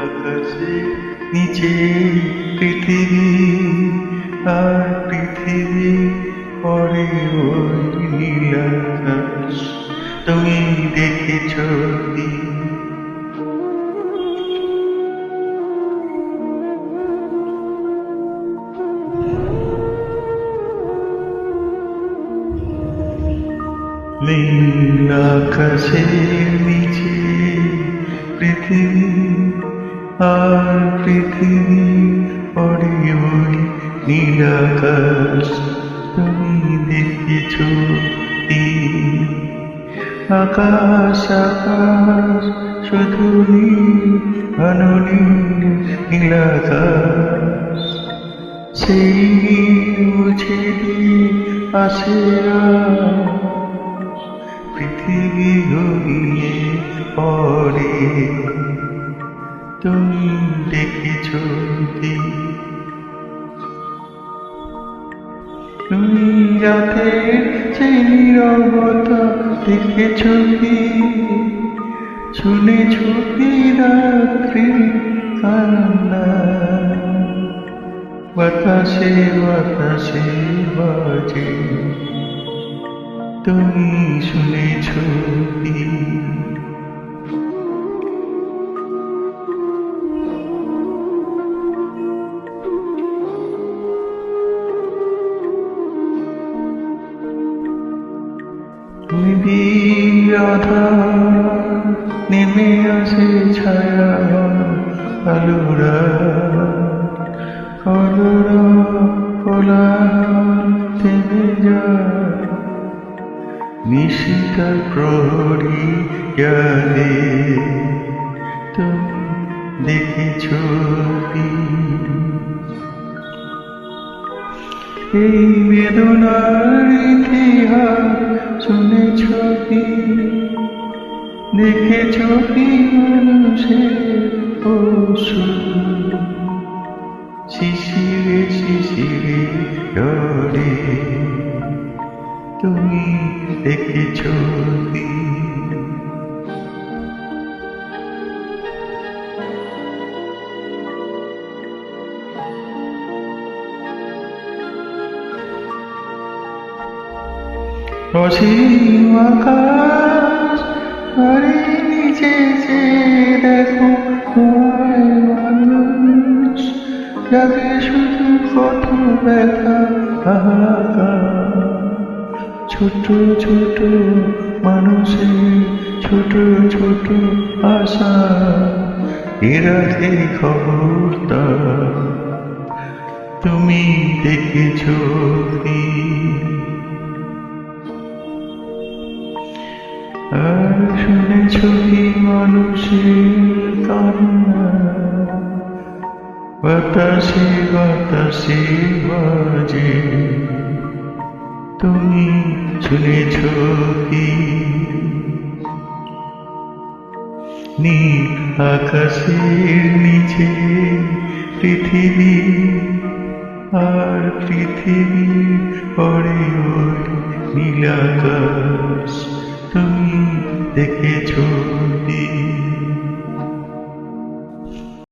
আকাশে নিচে পৃথিবী, আর পৃথিবী পরে ওই নীল আকাশ। তুমি দেখেছ কি? নীল আকাশের নিচে পৃথিবী, আর পৃথিবী পরে ওই নীল আকাশ। তুমি দেখেছ কি? আকাশ আকাশ শুধু নীল, ঘন নীল নীল আকাশ। সেই নীল মুছে দিয়ে আসে পৃথিবী ঘুমিয়ে পড়ে। তুমি দেখেছ কি? তুমি রাতের সেই নীরবতা দেখেছ কি? শুনেছ কি রাত্রি কান্না? বাতাসে বাতাসে বাজে, তুমি শুনেছ কি? নিবিড় আঁধার নেমে আসে ছায়া, আলোরা কলরা কোলাহল থেমে যায়। নিশিতার প্রহরী জানে, তুমি দেখেছ কি? এই বেদনার ইতিহাস শুনেছ কি? দেখেছ কি মানুষের ওষুধ শিশিরে শিশিরে ঝরে? তুমি দেখেছ কি? অসীম আকাশ আরে নিচে চেয়ে দেখো তোমায় মানুষ, যাকে শুধু কত ব্যথা হাহাকার। ছোট ছোট মানুষের ছোট ছোট আশা, এরাতে খবরদার। তুমি দেখেছ কি? আর শুনেছ কি মানুষের কান্না? বাতাসে বাতাসে বাজে, তুমি শুনেছ কি? নীল আকাশের নিচে পৃথিবী, আর পৃথিবী পরে ওই নীল আকাশ। তুমি দেখেছ